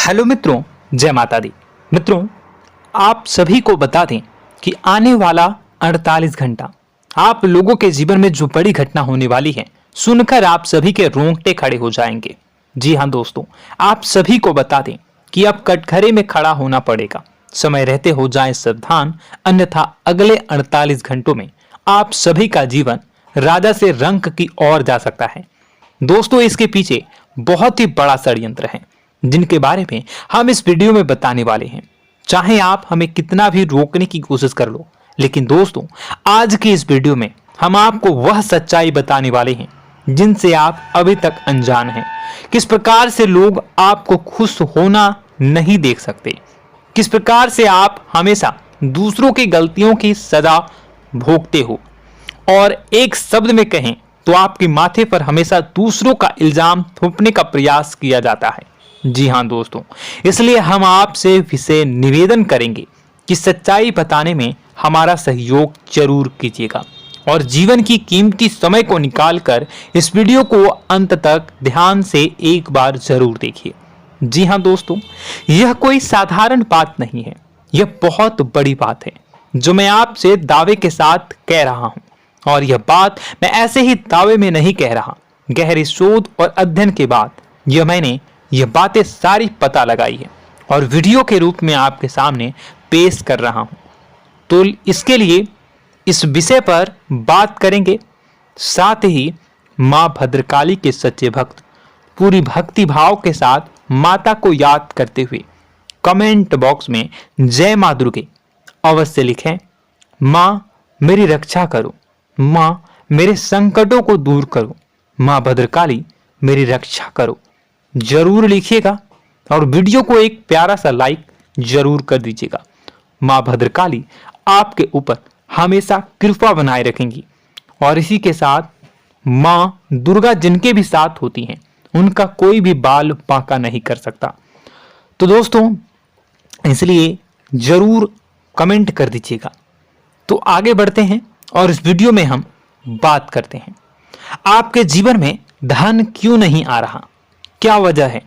Hello मित्रों, जय माता दी। मित्रों, आप सभी को बता दें कि आने वाला 48 घंटा आप लोगों के जीवन में जो बड़ी घटना होने वाली है, सुनकर आप सभी के रोंगटे खड़े हो जाएंगे। जी हाँ दोस्तों, आप सभी को बता दें कि अब कटघरे में खड़ा होना पड़ेगा। समय रहते हो जाएं सावधान, अन्यथा अगले 48 घंटों में आप सभी का जीवन राजा से रंक की ओर जा सकता है। दोस्तों, इसके पीछे बहुत ही बड़ा षड्यंत्र है जिनके बारे में हम इस वीडियो में बताने वाले हैं। चाहे आप हमें कितना भी रोकने की कोशिश कर लो, लेकिन दोस्तों आज की इस वीडियो में हम आपको वह सच्चाई बताने वाले हैं जिनसे आप अभी तक अनजान हैं। किस प्रकार से लोग आपको खुश होना नहीं देख सकते, किस प्रकार से आप हमेशा दूसरों की गलतियों की सजा भोगते हो, और एक शब्द में कहें तो आपके माथे पर हमेशा दूसरों का इल्जाम थोपने का प्रयास किया जाता है। जी हाँ दोस्तों, इसलिए हम आपसे विशेष निवेदन करेंगे कि सच्चाई बताने में हमारा सहयोग जरूर कीजिएगा और जीवन की कीमती समय को निकालकर इस वीडियो को अंत तक ध्यान से एक बार जरूर देखिए। जी हाँ दोस्तों, यह कोई साधारण बात नहीं है, यह बहुत बड़ी बात है जो मैं आपसे दावे के साथ कह रहा हूं। और यह बात मैं ऐसे ही दावे में नहीं कह रहा, गहरी शोध और अध्ययन के बाद मैंने यह बातें सारी पता लगाई है और वीडियो के रूप में आपके सामने पेश कर रहा हूं। तो इसके लिए इस विषय पर बात करेंगे। साथ ही मां भद्रकाली के सच्चे भक्त पूरी भक्ति भाव के साथ माता को याद करते हुए कमेंट बॉक्स में जय मां दुर्गे अवश्य लिखें। मां मेरी रक्षा करो, मां मेरे संकटों को दूर करो, मां भद्रकाली मेरी रक्षा करो, जरूर लिखिएगा और वीडियो को एक प्यारा सा लाइक जरूर कर दीजिएगा। मां भद्रकाली आपके ऊपर हमेशा कृपा बनाए रखेंगी और इसी के साथ मां दुर्गा जिनके भी साथ होती हैं उनका कोई भी बाल बांका नहीं कर सकता। तो दोस्तों, इसलिए जरूर कमेंट कर दीजिएगा। तो आगे बढ़ते हैं और इस वीडियो में हम बात करते हैं, आपके जीवन में धन क्यों नहीं आ रहा, क्या वजह है।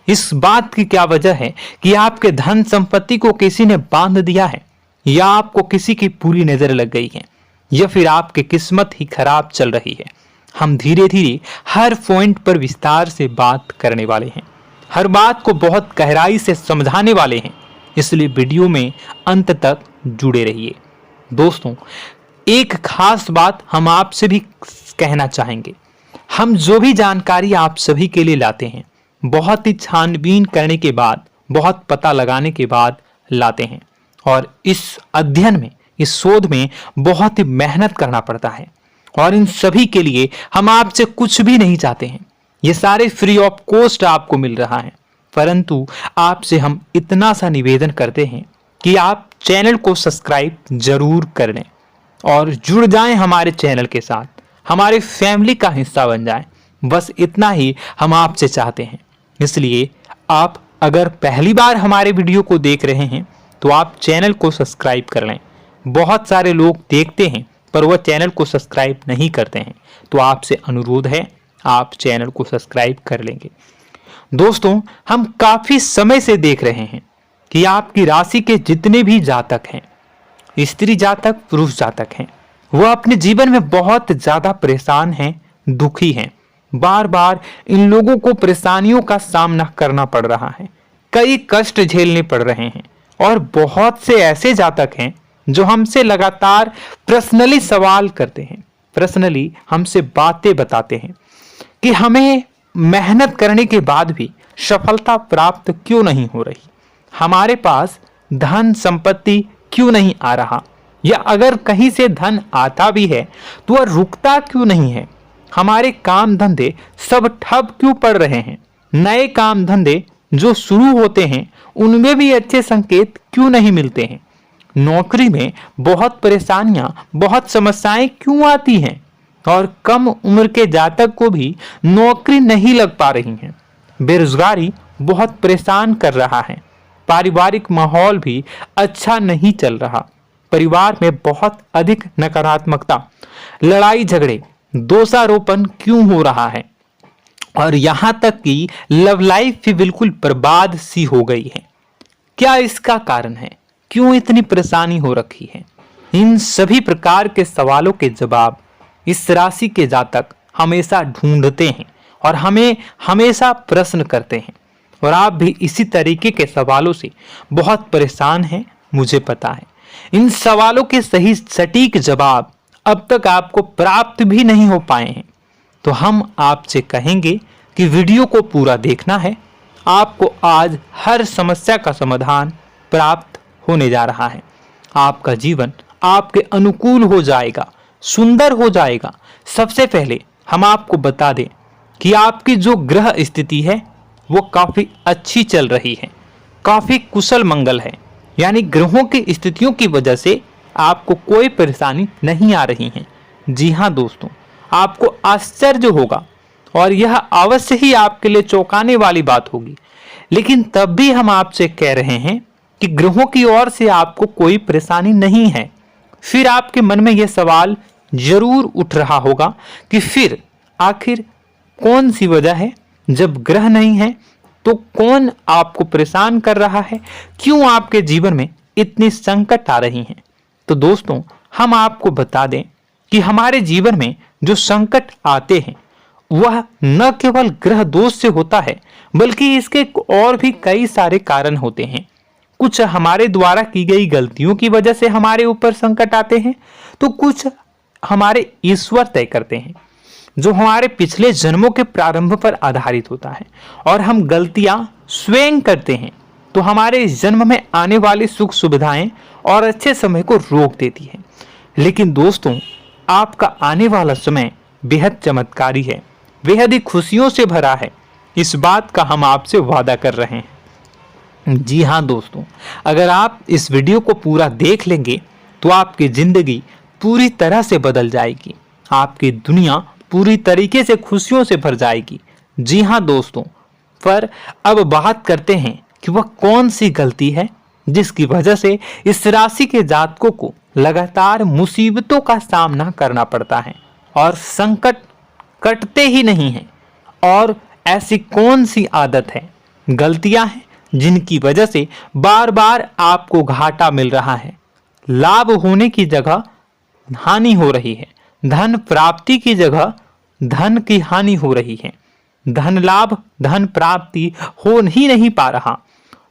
इस बात की क्या वजह है कि आपके धन संपत्ति को किसी ने बांध दिया है, या आपको किसी की पूरी नजर लग गई है, या फिर आपकी किस्मत ही खराब चल रही है। हम धीरे धीरे हर पॉइंट पर विस्तार से बात करने वाले हैं, हर बात को बहुत गहराई से समझाने वाले हैं, इसलिए वीडियो में अंत तक जुड़े रहिए। दोस्तों, एक खास बात हम आपसे भी कहना चाहेंगे, हम जो भी जानकारी आप सभी के लिए लाते हैं बहुत ही छानबीन करने के बाद, बहुत पता लगाने के बाद लाते हैं, और इस अध्ययन में, इस शोध में बहुत ही मेहनत करना पड़ता है। और इन सभी के लिए हम आपसे कुछ भी नहीं चाहते हैं, ये सारे फ्री ऑफ कॉस्ट आपको मिल रहा है, परंतु आपसे हम इतना सा निवेदन करते हैं कि आप चैनल को सब्सक्राइब जरूर कर लें और जुड़ जाएं हमारे चैनल के साथ, हमारे फैमिली का हिस्सा बन जाएं। बस इतना ही हम आपसे चाहते हैं। इसलिए आप अगर पहली बार हमारे वीडियो को देख रहे हैं तो आप चैनल को सब्सक्राइब कर लें। बहुत सारे लोग देखते हैं पर वह चैनल को सब्सक्राइब नहीं करते हैं, तो आपसे अनुरोध है आप चैनल को सब्सक्राइब कर लेंगे। दोस्तों, हम काफी समय से देख रहे हैं कि आपकी राशि के जितने भी जातक हैं, स्त्री जातक, पुरुष जातक हैं, वह अपने जीवन में बहुत ज्यादा परेशान हैं, दुखी हैं। बार बार इन लोगों को परेशानियों का सामना करना पड़ रहा है, कई कष्ट झेलने पड़ रहे हैं, और बहुत से ऐसे जातक हैं जो हमसे लगातार पर्सनली सवाल करते हैं, पर्सनली हमसे बातें बताते हैं कि हमें मेहनत करने के बाद भी सफलता प्राप्त क्यों नहीं हो रही, हमारे पास धन संपत्ति क्यों नहीं आ रहा, या अगर कहीं से धन आता भी है तो वह रुकता क्यों नहीं है, हमारे काम धंधे सब ठप क्यों पड़ रहे हैं, नए काम धंधे जो शुरू होते हैं उनमें भी अच्छे संकेत क्यों नहीं मिलते हैं, नौकरी में बहुत परेशानियां, बहुत समस्याएं क्यों आती हैं, और कम उम्र के जातक को भी नौकरी नहीं लग पा रही है, बेरोजगारी बहुत परेशान कर रहा है, पारिवारिक माहौल भी अच्छा नहीं चल रहा, परिवार में बहुत अधिक नकारात्मकता, लड़ाई झगड़े, दोषारोपण क्यों हो रहा है, और यहां तक कि लव लाइफ भी बिल्कुल बर्बाद सी हो गई है। क्या इसका कारण है? क्यों इतनी परेशानी हो रखी है? इन सभी प्रकार के सवालों के जवाब इस राशि के जातक हमेशा ढूंढते हैं और हमें हमेशा प्रश्न करते हैं। और आप भी इसी तरीके के सवालों से बहुत परेशान हैं, मुझे पता है। इन सवालों के सही सटीक जवाब अब तक आपको प्राप्त भी नहीं हो पाए हैं। तो हम आपसे कहेंगे कि वीडियो को पूरा देखना है। आपको आज हर समस्या का समाधान प्राप्त होने जा रहा है। आपका जीवन आपके अनुकूल हो जाएगा, सुंदर हो जाएगा। सबसे पहले हम आपको बता दें कि आपकी जो ग्रह स्थिति है वो काफी अच्छी चल रही है, काफी कुशल मंगल है। यानी ग्रहों की स्थितियों की वजह से आपको कोई परेशानी नहीं आ रही है। जी हाँ दोस्तों, आपको आश्चर्य होगा और यह अवश्य ही आपके लिए चौंकाने वाली बात होगी। लेकिन तब भी हम आपसे कह रहे हैं कि ग्रहों की ओर से आपको कोई परेशानी नहीं है। फिर आपके मन में यह सवाल जरूर उठ रहा होगा कि फिर आखिर कौन सी वजह है? जब ग्रह नहीं है तो कौन आपको परेशान कर रहा है? क्यों आपके जीवन में इतनी संकट आ रही हैं? तो दोस्तों, हम आपको बता दें कि हमारे जीवन में जो संकट आते हैं वह न केवल ग्रह दोष से होता है, बल्कि इसके और भी कई सारे कारण होते हैं। कुछ हमारे द्वारा की गई गलतियों की वजह से हमारे ऊपर संकट आते हैं, तो कुछ हमारे ईश्वर तय करते हैं, जो हमारे पिछले जन्मों के प्रारंभ पर आधारित होता है। और हम गलतियां स्वयं करते हैं तो हमारे इस जन्म में आने वाली सुख सुविधाएं और अच्छे समय को रोक देती है। लेकिन दोस्तों, आपका आने वाला समय बेहद चमत्कारी है, बेहद ही खुशियों से भरा है। इस बात का हम आपसे वादा कर रहे हैं। जी हाँ दोस्तों, अगर आप इस वीडियो को पूरा देख लेंगे तो आपकी जिंदगी पूरी तरह से बदल जाएगी, आपकी दुनिया पूरी तरीके से खुशियों से भर जाएगी। जी हाँ दोस्तों, पर अब बात करते हैं कि वह कौन सी गलती है जिसकी वजह से इस राशि के जातकों को लगातार मुसीबतों का सामना करना पड़ता है और संकट कटते ही नहीं हैं। और ऐसी कौन सी आदत है, गलतियां हैं जिनकी वजह से बार बार आपको घाटा मिल रहा है, लाभ होने की जगह हानि हो रही है, धन प्राप्ति की जगह धन की हानि हो रही है, धन लाभ धन प्राप्ति हो ही नहीं पा रहा,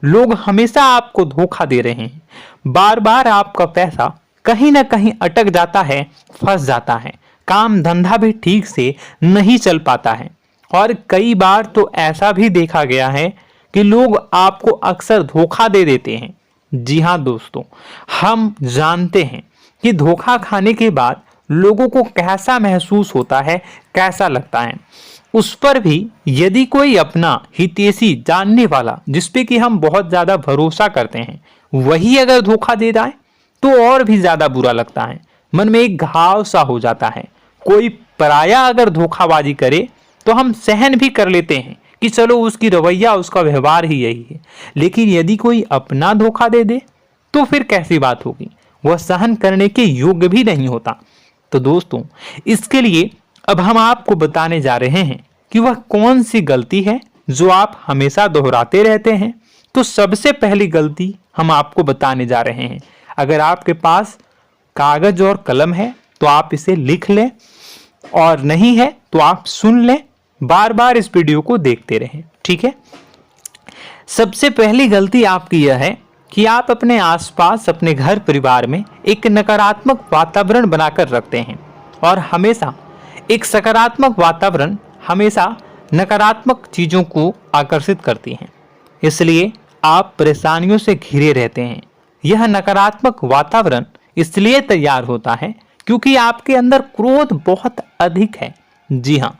लोग हमेशा आपको धोखा दे रहे हैं, बार बार आपका पैसा कहीं ना कहीं अटक जाता है, फंस जाता है, काम धंधा भी ठीक से नहीं चल पाता है। और कई बार तो ऐसा भी देखा गया है कि लोग आपको अक्सर धोखा दे देते हैं। जी हाँ दोस्तों, हम जानते हैं कि धोखा खाने के बाद लोगों को कैसा महसूस होता है, कैसा लगता है। उस पर भी यदि कोई अपना हितैषी जानने वाला, जिसपे कि हम बहुत ज्यादा भरोसा करते हैं, वही अगर धोखा दे जाए तो और भी ज्यादा बुरा लगता है, मन में एक घाव सा हो जाता है। कोई पराया अगर धोखाबाजी करे तो हम सहन भी कर लेते हैं कि चलो उसकी रवैया, उसका व्यवहार ही यही है। लेकिन यदि कोई अपना धोखा दे दे तो फिर कैसी बात होगी, वह सहन करने के योग्य भी नहीं होता। तो दोस्तों, इसके लिए अब हम आपको बताने जा रहे हैं कि वह कौन सी गलती है जो आप हमेशा दोहराते रहते हैं। तो सबसे पहली गलती हम आपको बताने जा रहे हैं। अगर आपके पास कागज और कलम है तो आप इसे लिख लें, और नहीं है तो आप सुन लें, बार बार इस वीडियो को देखते रहें, ठीक है। सबसे पहली गलती आपकी यह है कि आप अपने आसपास, अपने घर परिवार में एक नकारात्मक वातावरण बनाकर रखते हैं। और हमेशा एक सकारात्मक वातावरण हमेशा नकारात्मक चीजों को आकर्षित करती हैं, इसलिए आप परेशानियों से घिरे रहते हैं। यह नकारात्मक वातावरण इसलिए तैयार होता है क्योंकि आपके अंदर क्रोध बहुत अधिक है। जी हाँ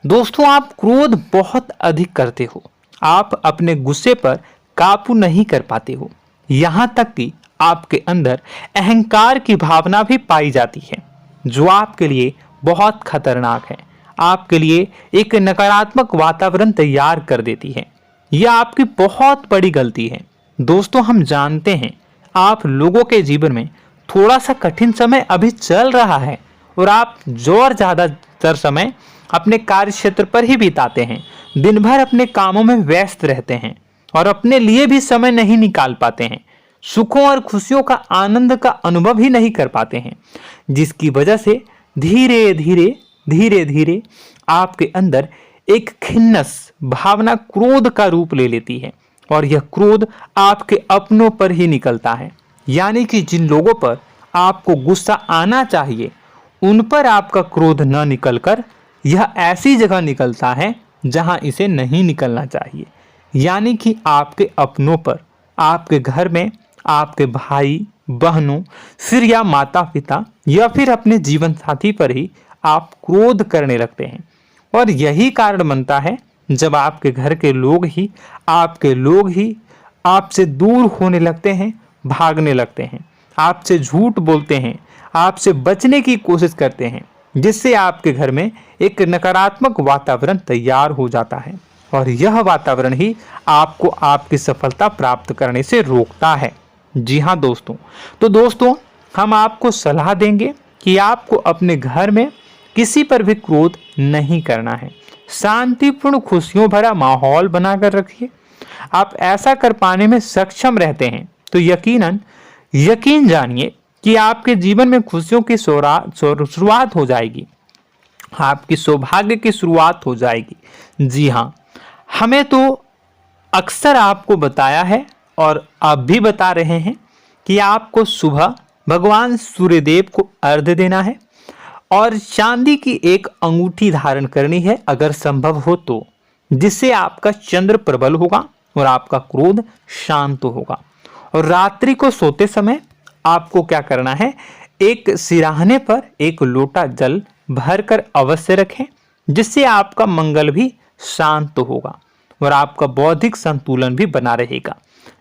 दोस्तों, आप क्रोध बहुत अधिक करते हो, आप अपने गुस्से पर काबू नहीं कर पाते हो, यहाँ तक कि आपके अंदर अहंकार की भावना भी पाई जाती है, जो आपके लिए बहुत खतरनाक है, आपके लिए एक नकारात्मक वातावरण तैयार कर देती है। यह आपकी बहुत बड़ी गलती है। दोस्तों, हम जानते हैं आप लोगों के जीवन में थोड़ा सा कठिन समय अभी चल रहा है और आप और ज्यादातर समय अपने कार्य क्षेत्र पर ही बिताते हैं, दिन भर अपने कामों में व्यस्त रहते हैं और अपने लिए भी समय नहीं निकाल पाते हैं, सुखों और खुशियों का आनंद का अनुभव ही नहीं कर पाते हैं, जिसकी वजह से धीरे धीरे धीरे धीरे आपके अंदर एक खिन्नस भावना क्रोध का रूप ले लेती है और यह क्रोध आपके अपनों पर ही निकलता है। यानी कि जिन लोगों पर आपको गुस्सा आना चाहिए उन पर आपका क्रोध न निकलकर यह ऐसी जगह निकलता है जहां इसे नहीं निकलना चाहिए। यानी कि आपके अपनों पर, आपके घर में आपके भाई बहनों, फिर या माता पिता या फिर अपने जीवन साथी पर ही आप क्रोध करने लगते हैं। और यही कारण बनता है जब आपके घर के लोग ही आपसे दूर होने लगते हैं, भागने लगते हैं, आपसे झूठ बोलते हैं, आपसे बचने की कोशिश करते हैं, जिससे आपके घर में एक नकारात्मक वातावरण तैयार हो जाता है और यह वातावरण ही आपको आपकी सफलता प्राप्त करने से रोकता है। जी हाँ दोस्तों, तो दोस्तों हम आपको सलाह देंगे कि आपको अपने घर में किसी पर भी क्रोध नहीं करना है। शांतिपूर्ण खुशियों भरा माहौल बनाकर रखिए। आप ऐसा कर पाने में सक्षम रहते हैं तो यकीन जानिए कि आपके जीवन में खुशियों की शुरुआत हो जाएगी, आपकी सौभाग्य की शुरुआत हो जाएगी। जी हाँ, हमें तो अक्सर आपको बताया है और आप भी बता रहे हैं कि आपको सुबह भगवान सूर्यदेव को अर्घ्य देना है और चांदी की एक अंगूठी धारण करनी है अगर संभव हो तो, जिससे आपका चंद्र प्रबल होगा और आपका क्रोध शांत होगा। और रात्रि को सोते समय आपको क्या करना है, एक सिराहने पर एक लोटा जल भरकर अवश्य रखें, जिससे आपका मंगल भी शांत होगा और आपका बौद्धिक संतुलन भी बना रहेगा।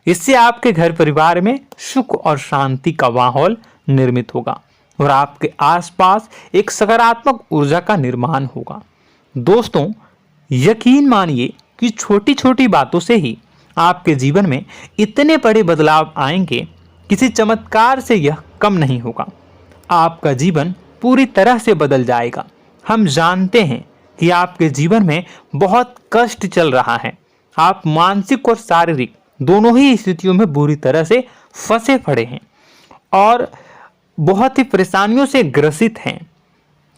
इससे आपके घर परिवार में सुख और शांति का माहौल निर्मित होगा और आपके आसपास एक सकारात्मक ऊर्जा का निर्माण होगा। दोस्तों यकीन मानिए कि छोटी छोटी बातों से ही आपके जीवन में इतने बड़े बदलाव आएंगे, किसी चमत्कार से यह कम नहीं होगा। आपका जीवन पूरी तरह से बदल जाएगा। हम जानते हैं कि आपके जीवन में बहुत कष्ट चल रहा है, आप मानसिक और शारीरिक दोनों ही स्थितियों में बुरी तरह से फंसे पड़े हैं और बहुत ही परेशानियों से ग्रसित हैं।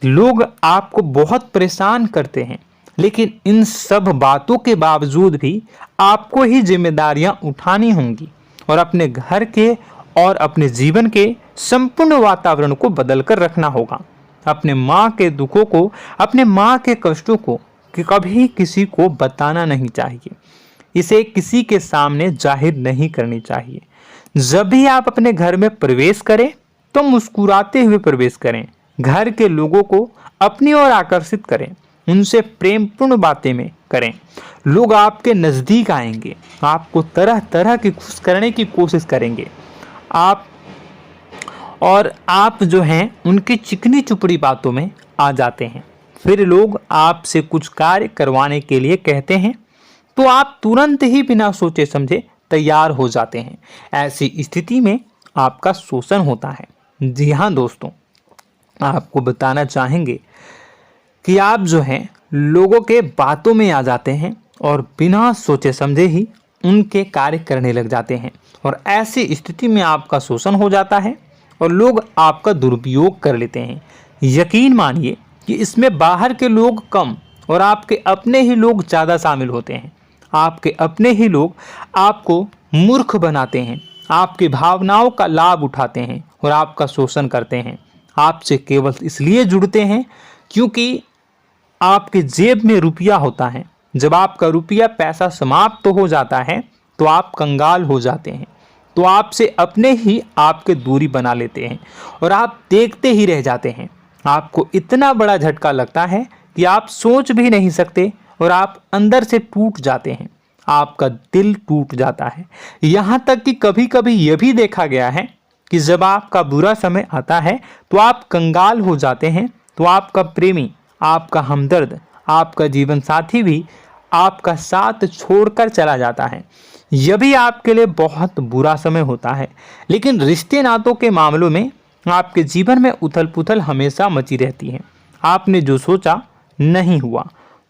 लोग आपको बहुत परेशान करते हैं, लेकिन इन सब बातों के बावजूद भी आपको ही जिम्मेदारियां उठानी होंगी और अपने घर के और अपने जीवन के संपूर्ण वातावरण को बदलकर रखना होगा। अपने माँ के दुखों को, अपने माँ के कष्टों को कभी किसी को बताना नहीं चाहिए, इसे किसी के सामने जाहिर नहीं करनी चाहिए। जब भी आप अपने घर में प्रवेश करें तो मुस्कुराते हुए प्रवेश करें, घर के लोगों को अपनी ओर आकर्षित करें, उनसे प्रेमपूर्ण बातें में करें। लोग आपके नज़दीक आएंगे, आपको तरह तरह की खुश करने की कोशिश करेंगे। आप जो हैं उनकी चिकनी चुपड़ी बातों में आ जाते हैं। फिर लोग आपसे कुछ कार्य करवाने के लिए कहते हैं तो आप तुरंत ही बिना सोचे समझे तैयार हो जाते हैं। ऐसी स्थिति में आपका शोषण होता है। जी हाँ दोस्तों, आपको बताना चाहेंगे कि आप जो हैं लोगों के बातों में आ जाते हैं और बिना सोचे समझे ही उनके कार्य करने लग जाते हैं और ऐसी स्थिति में आपका शोषण हो जाता है और लोग आपका दुरुपयोग कर लेते हैं। यकीन मानिए कि इसमें बाहर के लोग कम और आपके अपने ही लोग ज़्यादा शामिल होते हैं। आपके अपने ही लोग आपको मूर्ख बनाते हैं, आपकी भावनाओं का लाभ उठाते हैं और आपका शोषण करते हैं। आपसे केवल इसलिए जुड़ते हैं क्योंकि आपके जेब में रुपया होता है। जब आपका रुपया पैसा समाप्त हो जाता है तो आप कंगाल हो जाते हैं, तो आपसे अपने ही आपके दूरी बना लेते हैं और आप देखते ही रह जाते हैं। आपको इतना बड़ा झटका लगता है कि आप सोच भी नहीं सकते और आप अंदर से टूट जाते हैं, आपका दिल टूट जाता है। यहाँ तक कि कभी कभी यह भी देखा गया है कि जब आपका बुरा समय आता है तो आप कंगाल हो जाते हैं, तो आपका प्रेमी, आपका हमदर्द, आपका जीवन साथी भी आपका साथ छोड़कर चला जाता है। यह भी आपके लिए बहुत बुरा समय होता है। लेकिन रिश्ते नातों के मामलों में आपके जीवन में उथल पुथल हमेशा मची रहती है। आपने जो सोचा नहीं हुआ।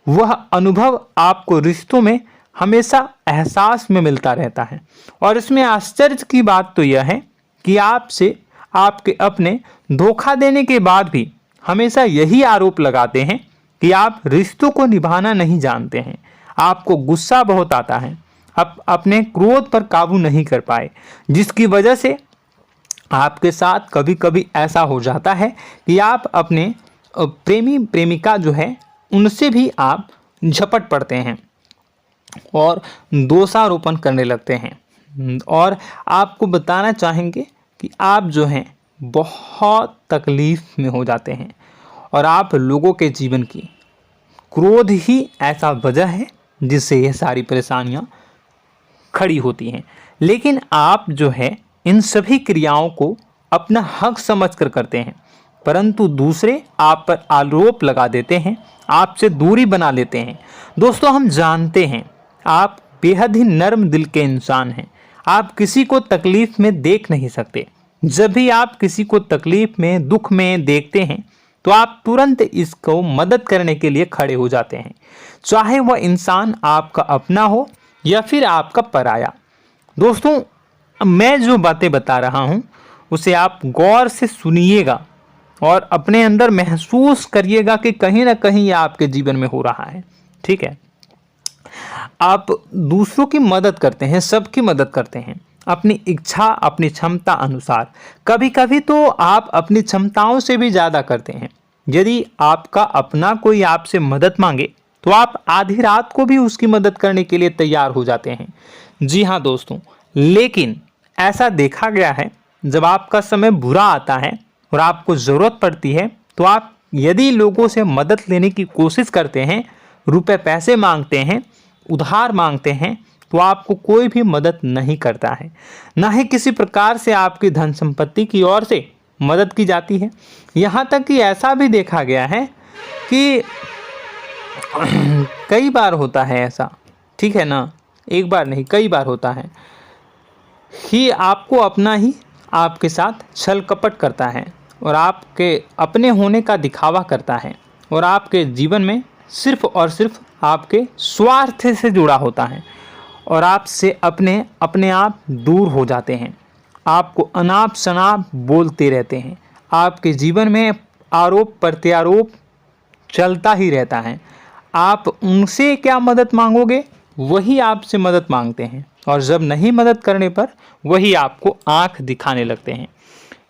वह अनुभव आपको रिश्तों में हमेशा एहसास में मिलता रहता है। और इसमें आश्चर्य की बात तो यह है कि आपसे आपके अपने धोखा देने के बाद भी हमेशा यही आरोप लगाते हैं कि आप रिश्तों को निभाना नहीं जानते हैं। आपको गुस्सा बहुत आता है, आप अपने क्रोध पर काबू नहीं कर पाए, जिसकी वजह से आपके साथ कभी कभी ऐसा हो जाता है कि आप अपने प्रेमी प्रेमिका जो है उनसे भी आप झपट पड़ते हैं और दोषारोपण करने लगते हैं। और आपको बताना चाहेंगे कि आप जो हैं बहुत तकलीफ में हो जाते हैं और आप लोगों के जीवन की क्रोध ही ऐसा वजह है जिससे यह सारी परेशानियां खड़ी होती हैं। लेकिन आप जो है इन सभी क्रियाओं को अपना हक समझकर करते हैं, परंतु दूसरे आप पर आरोप लगा देते हैं, आपसे दूरी बना लेते हैं। दोस्तों, हम जानते हैं आप बेहद ही नर्म दिल के इंसान हैं। आप किसी को तकलीफ में देख नहीं सकते। जब भी आप किसी को तकलीफ में, दुख में देखते हैं तो आप तुरंत इसको मदद करने के लिए खड़े हो जाते हैं, चाहे वह इंसान आपका अपना हो या फिर आपका पराया। दोस्तों, मैं जो बातें बता रहा हूं उसे आप गौर से सुनिएगा और अपने अंदर महसूस करिएगा कि कहीं ना कहीं यह आपके जीवन में हो रहा है। ठीक है, आप दूसरों की मदद करते हैं, सबकी मदद करते हैं अपनी इच्छा, अपनी क्षमता अनुसार। कभी कभी तो आप अपनी क्षमताओं से भी ज़्यादा करते हैं। यदि आपका अपना कोई आपसे मदद मांगे तो आप आधी रात को भी उसकी मदद करने के लिए तैयार हो जाते हैं। जी हाँ दोस्तों, लेकिन ऐसा देखा गया है जब आपका समय बुरा आता है और आपको ज़रूरत पड़ती है तो आप यदि लोगों से मदद लेने की कोशिश करते हैं, रुपए पैसे मांगते हैं, उधार मांगते हैं, तो आपको कोई भी मदद नहीं करता है। ना ही किसी प्रकार से आपकी धन संपत्ति की ओर से मदद की जाती है। यहाँ तक कि ऐसा भी देखा गया है कि कई बार होता है ऐसा, ठीक है ना, एक बार नहीं कई बार होता है कि आपको अपना ही आपके साथ छल कपट करता है और आपके अपने होने का दिखावा करता है और आपके जीवन में सिर्फ और सिर्फ आपके स्वार्थ से जुड़ा होता है और आपसे अपने आप दूर हो जाते हैं। आपको अनाप शनाप बोलते रहते हैं। आपके जीवन में आरोप प्रत्यारोप चलता ही रहता है। आप उनसे क्या मदद मांगोगे, वही आपसे मदद मांगते हैं और जब नहीं मदद करने पर वही आपको आंख दिखाने लगते हैं।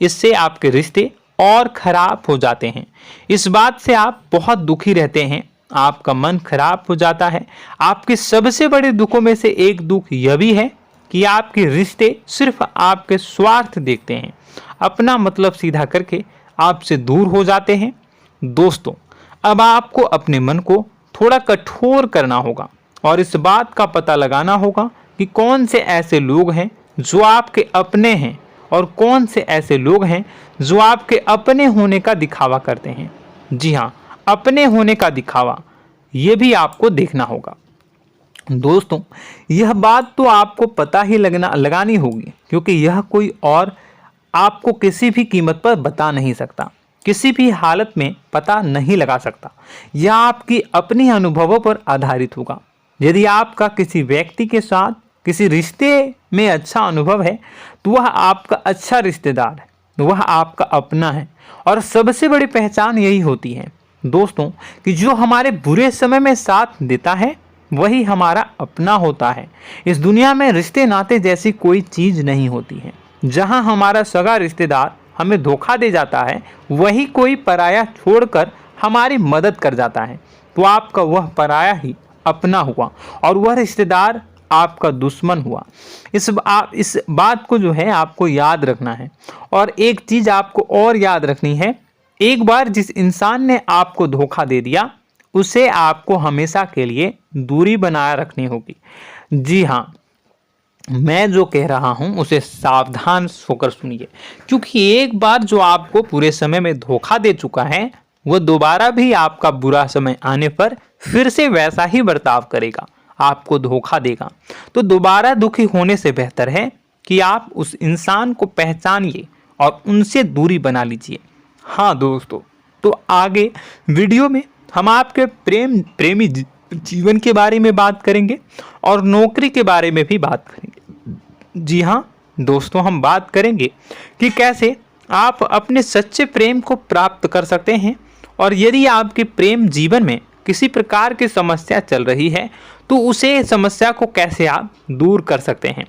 इससे आपके रिश्ते और खराब हो जाते हैं। इस बात से आप बहुत दुखी रहते हैं, आपका मन खराब हो जाता है। आपके सबसे बड़े दुखों में से एक दुख यह भी है कि आपके रिश्ते सिर्फ आपके स्वार्थ देखते हैं, अपना मतलब सीधा करके आपसे दूर हो जाते हैं। दोस्तों, अब आपको अपने मन को थोड़ा कठोर करना होगा और इस बात का पता लगाना होगा कि कौन से ऐसे लोग हैं जो आपके अपने हैं और कौन से ऐसे लोग हैं जो आपके अपने होने का दिखावा करते हैं। जी हाँ, अपने होने का दिखावा, ये भी आपको देखना होगा। दोस्तों, यह बात तो आपको पता ही लगानी होगी, क्योंकि यह कोई और आपको किसी भी कीमत पर बता नहीं सकता, किसी भी हालत में पता नहीं लगा सकता। यह आपकी अपनी अनुभवों पर आधारित होगा। यदि आपका किसी व्यक्ति के साथ किसी रिश्ते में अच्छा अनुभव है तो वह आपका अच्छा रिश्तेदार है, वह आपका अपना है। और सबसे बड़ी पहचान यही होती है दोस्तों कि जो हमारे बुरे समय में साथ देता है वही हमारा अपना होता है। इस दुनिया में रिश्ते नाते जैसी कोई चीज़ नहीं होती है। जहां हमारा सगा रिश्तेदार हमें धोखा दे जाता है, वही कोई पराया छोड़कर हमारी मदद कर जाता है, तो आपका वह पराया ही अपना हुआ और वह रिश्तेदार आपका दुश्मन हुआ। इस बात को जो है आपको याद रखना है। और एक चीज़ आपको और याद रखनी है, एक बार जिस इंसान ने आपको धोखा दे दिया उसे आपको हमेशा के लिए दूरी बनाए रखनी होगी। जी हाँ, मैं जो कह रहा हूं उसे सावधान होकर सुनिए, क्योंकि एक बार जो आपको पूरे समय में धोखा दे चुका है वह दोबारा भी आपका बुरा समय आने पर फिर से वैसा ही बर्ताव करेगा, आपको धोखा देगा। तो दोबारा दुखी होने से बेहतर है कि आप उस इंसान को पहचानिए और उनसे दूरी बना लीजिए। हाँ दोस्तों, तो आगे वीडियो में हम आपके प्रेमी जीवन के बारे में बात करेंगे और नौकरी के बारे में भी बात करेंगे। जी हाँ दोस्तों, हम बात करेंगे कि कैसे आप अपने सच्चे प्रेम को प्राप्त कर सकते हैं, और यदि आपके प्रेम जीवन में किसी प्रकार की समस्या चल रही है तो उसे समस्या को कैसे आप दूर कर सकते हैं।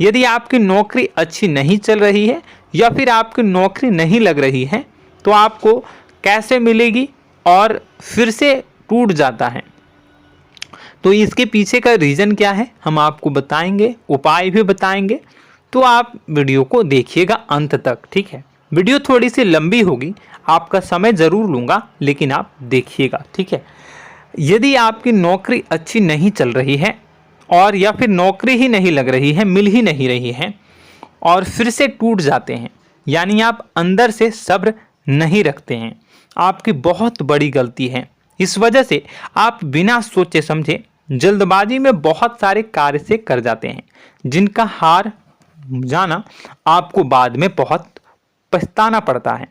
यदि आपकी नौकरी अच्छी नहीं चल रही है या फिर आपकी नौकरी नहीं लग रही है तो आपको कैसे मिलेगी और फिर से टूट जाता है, तो इसके पीछे का रीज़न क्या है हम आपको बताएंगे, उपाय भी बताएंगे। तो आप वीडियो को देखिएगा अंत तक, ठीक है। वीडियो थोड़ी सी लंबी होगी, आपका समय ज़रूर लूँगा, लेकिन आप देखिएगा, ठीक है। यदि आपकी नौकरी अच्छी नहीं चल रही है और या फिर नौकरी ही नहीं लग रही है, मिल ही नहीं रही है और फिर से टूट जाते हैं, यानी आप अंदर से सब्र नहीं रखते हैं, आपकी बहुत बड़ी गलती है। इस वजह से आप बिना सोचे समझे जल्दबाजी में बहुत सारे कार्य से कर जाते हैं, जिनका हार जाना आपको बाद में बहुत पछताना पड़ता है।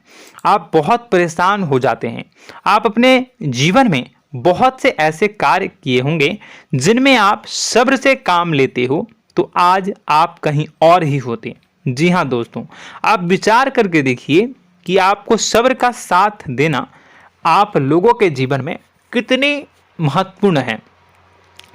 आप बहुत परेशान हो जाते हैं। आप अपने जीवन में बहुत से ऐसे कार्य किए होंगे जिनमें आप सब्र से काम लेते हो, तो आज आप कहीं और ही होते। जी हाँ दोस्तों, आप विचार करके देखिए कि आपको सब्र का साथ देना आप लोगों के जीवन में कितने महत्वपूर्ण है।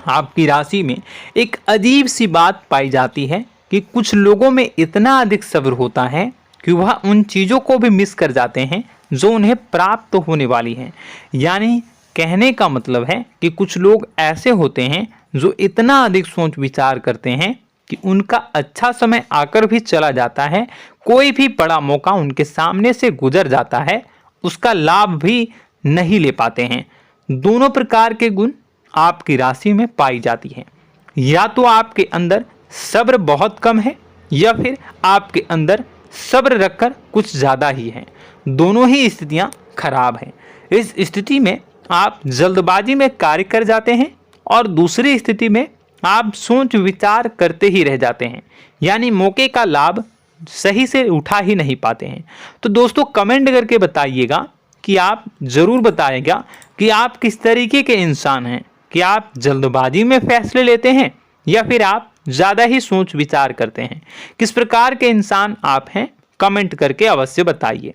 आपकी राशि में एक अजीब सी बात पाई जाती है कि कुछ लोगों में इतना अधिक सब्र होता है कि वह उन चीज़ों को भी मिस कर जाते हैं जो उन्हें प्राप्त होने वाली हैं। यानी कहने का मतलब है कि कुछ लोग ऐसे होते हैं जो इतना अधिक सोच विचार करते हैं कि उनका अच्छा समय आकर भी चला जाता है, कोई भी बड़ा मौका उनके सामने से गुजर जाता है, उसका लाभ भी नहीं ले पाते हैं। दोनों प्रकार के गुण आपकी राशि में पाई जाती हैं। या तो आपके अंदर सब्र बहुत कम है या फिर आपके अंदर सब्र रखकर कुछ ज़्यादा ही है। दोनों ही स्थितियाँ खराब हैं। इस स्थिति में आप जल्दबाजी में कार्य कर जाते हैं और दूसरी स्थिति में आप सोच विचार करते ही रह जाते हैं, यानी मौके का लाभ सही से उठा ही नहीं पाते हैं। तो दोस्तों कमेंट करके बताइएगा कि आप ज़रूर बताइएगा कि आप किस तरीके के इंसान हैं, कि आप जल्दबाजी में फैसले लेते हैं या फिर आप ज़्यादा ही सोच विचार करते हैं। किस प्रकार के इंसान आप हैं, कमेंट करके अवश्य बताइए।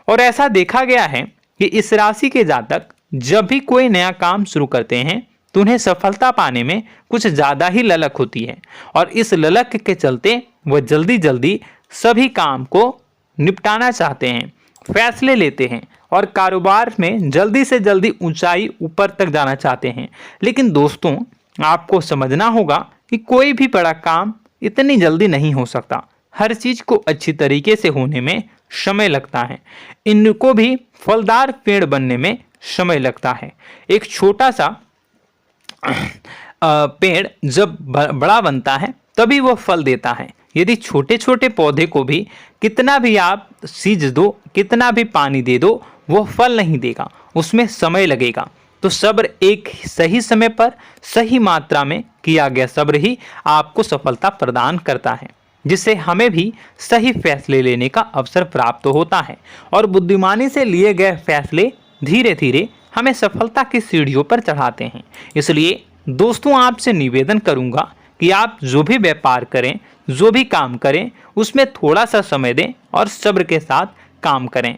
और ऐसा देखा गया है कि इस राशि के जातक जब भी कोई नया काम शुरू करते हैं तो उन्हें सफलता पाने में कुछ ज़्यादा ही ललक होती है, और इस ललक के चलते वह जल्दी जल्दी सभी काम को निपटाना चाहते हैं, फैसले लेते हैं और कारोबार में जल्दी से जल्दी ऊंचाई ऊपर तक जाना चाहते हैं। लेकिन दोस्तों आपको समझना होगा कि कोई भी बड़ा काम इतनी जल्दी नहीं हो सकता। हर चीज़ को अच्छी तरीके से होने में समय लगता है। इनको भी फलदार पेड़ बनने में समय लगता है। एक छोटा सा पेड़ जब बड़ा बनता है तभी वो फल देता है। यदि छोटे छोटे पौधे को भी कितना भी आप सींच दो, कितना भी पानी दे दो, वो फल नहीं देगा, उसमें समय लगेगा। तो सब्र एक सही समय पर सही मात्रा में किया गया सब्र ही आपको सफलता प्रदान करता है, जिससे हमें भी सही फैसले लेने का अवसर प्राप्त होता है और बुद्धिमानी से लिए गए फैसले धीरे धीरे हमें सफलता की सीढ़ियों पर चढ़ाते हैं। इसलिए दोस्तों आपसे निवेदन करूंगा कि आप जो भी व्यापार करें, जो भी काम करें, उसमें थोड़ा सा समय दें और सब्र के साथ काम करें।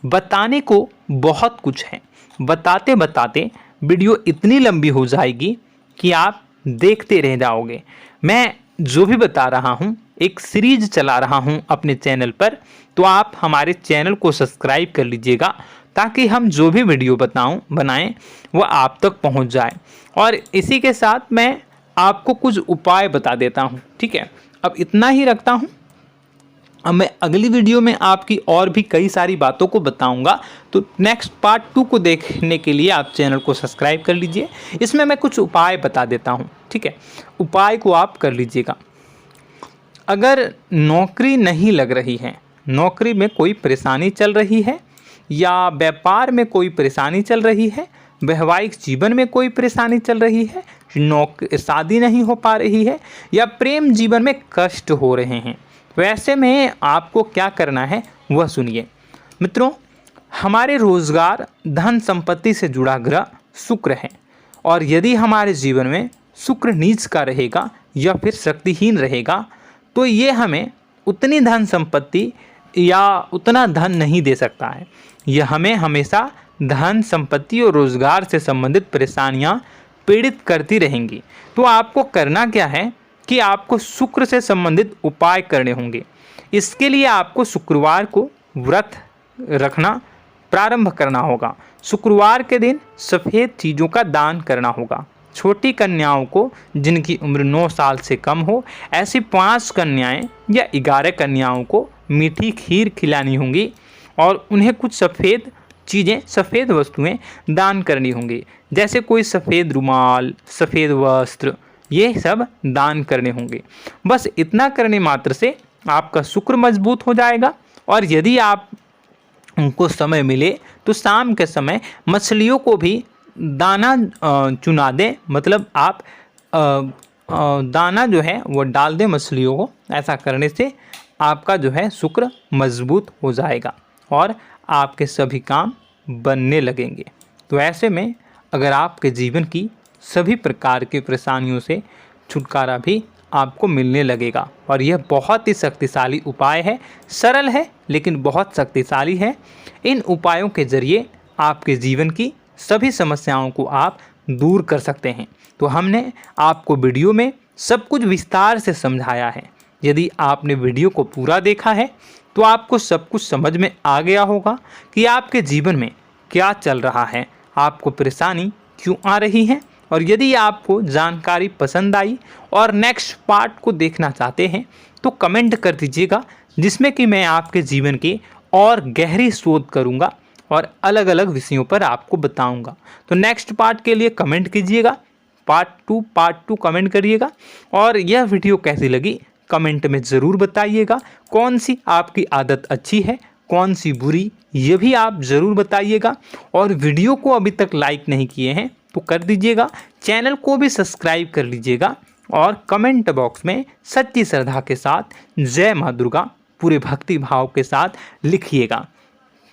बताने को बहुत कुछ है, बताते बताते वीडियो इतनी लंबी हो जाएगी कि आप देखते रह जाओगे। मैं जो भी बता रहा हूँ एक सीरीज चला रहा हूँ अपने चैनल पर, तो आप हमारे चैनल को सब्सक्राइब कर लीजिएगा ताकि हम जो भी वीडियो बनाएं वो आप तक पहुँच जाए। और इसी के साथ मैं आपको कुछ उपाय बता देता हूँ, ठीक है। अब इतना ही रखता हूँ। अब मैं अगली वीडियो में आपकी और भी कई सारी बातों को बताऊंगा, तो नेक्स्ट पार्ट 2 को देखने के लिए आप चैनल को सब्सक्राइब कर लीजिए। इसमें मैं कुछ उपाय बता देता हूं, ठीक है। उपाय को आप कर लीजिएगा। अगर नौकरी नहीं लग रही है, नौकरी में कोई परेशानी चल रही है, या व्यापार में कोई परेशानी चल रही है, वैवाहिक जीवन में कोई परेशानी चल रही है, शादी नहीं हो पा रही है, या प्रेम जीवन में कष्ट हो रहे हैं, वैसे में आपको क्या करना है वह सुनिए। मित्रों, हमारे रोजगार धन संपत्ति से जुड़ा ग्रह शुक्र है, और यदि हमारे जीवन में शुक्र नीच का रहेगा या फिर शक्तिहीन रहेगा तो ये हमें उतनी धन संपत्ति या उतना धन नहीं दे सकता है। यह हमें हमेशा धन संपत्ति और रोजगार से संबंधित परेशानियां पीड़ित करती रहेंगी। तो आपको करना क्या है कि आपको शुक्र से संबंधित उपाय करने होंगे। इसके लिए आपको शुक्रवार को व्रत रखना प्रारंभ करना होगा। शुक्रवार के दिन सफ़ेद चीज़ों का दान करना होगा। छोटी कन्याओं को जिनकी उम्र 9 साल से कम हो, ऐसी 5 कन्याएं या 11 कन्याओं को मीठी खीर खिलानी होंगी और उन्हें कुछ सफ़ेद चीज़ें, सफ़ेद वस्तुएं दान करनी होंगी, जैसे कोई सफ़ेद रुमाल, सफ़ेद वस्त्र, ये सब दान करने होंगे। बस इतना करने मात्र से आपका शुक्र मजबूत हो जाएगा। और यदि आप उनको समय मिले तो शाम के समय मछलियों को भी दाना चुना दें, मतलब आप दाना जो है वो डाल दें मछलियों को। ऐसा करने से आपका जो है शुक्र मजबूत हो जाएगा और आपके सभी काम बनने लगेंगे। तो ऐसे में अगर आपके जीवन की सभी प्रकार की परेशानियों से छुटकारा भी आपको मिलने लगेगा। और यह बहुत ही शक्तिशाली उपाय है, सरल है लेकिन बहुत शक्तिशाली है। इन उपायों के ज़रिए आपके जीवन की सभी समस्याओं को आप दूर कर सकते हैं। तो हमने आपको वीडियो में सब कुछ विस्तार से समझाया है। यदि आपने वीडियो को पूरा देखा है तो आपको सब कुछ समझ में आ गया होगा कि आपके जीवन में क्या चल रहा है, आपको परेशानी क्यों आ रही है। और यदि आपको जानकारी पसंद आई और नेक्स्ट पार्ट को देखना चाहते हैं तो कमेंट कर दीजिएगा, जिसमें कि मैं आपके जीवन की और गहरी शोध करूंगा और अलग अलग विषयों पर आपको बताऊंगा। तो नेक्स्ट पार्ट के लिए कमेंट कीजिएगा, पार्ट टू कमेंट करिएगा। और यह वीडियो कैसी लगी कमेंट में ज़रूर बताइएगा। कौन सी आपकी आदत अच्छी है, कौन सी बुरी, ये भी आप ज़रूर बताइएगा। और वीडियो को अभी तक लाइक नहीं किए हैं तो कर दीजिएगा, चैनल को भी सब्सक्राइब कर लीजिएगा और कमेंट बॉक्स में सच्ची श्रद्धा के साथ जय माँ दुर्गा पूरे भक्ति भाव के साथ लिखिएगा।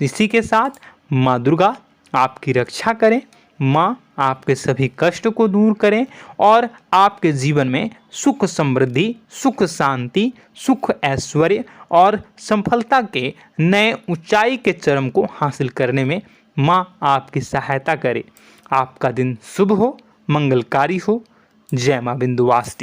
इसी के साथ माँ दुर्गा आपकी रक्षा करें, माँ आपके सभी कष्ट को दूर करें और आपके जीवन में सुख समृद्धि, सुख शांति, सुख ऐश्वर्य और सफलता के नए ऊंचाई के चरम को हासिल करने में माँ आपकी सहायता करे। आपका दिन शुभ हो, मंगलकारी हो। जय माँ विंध्यवासिनी।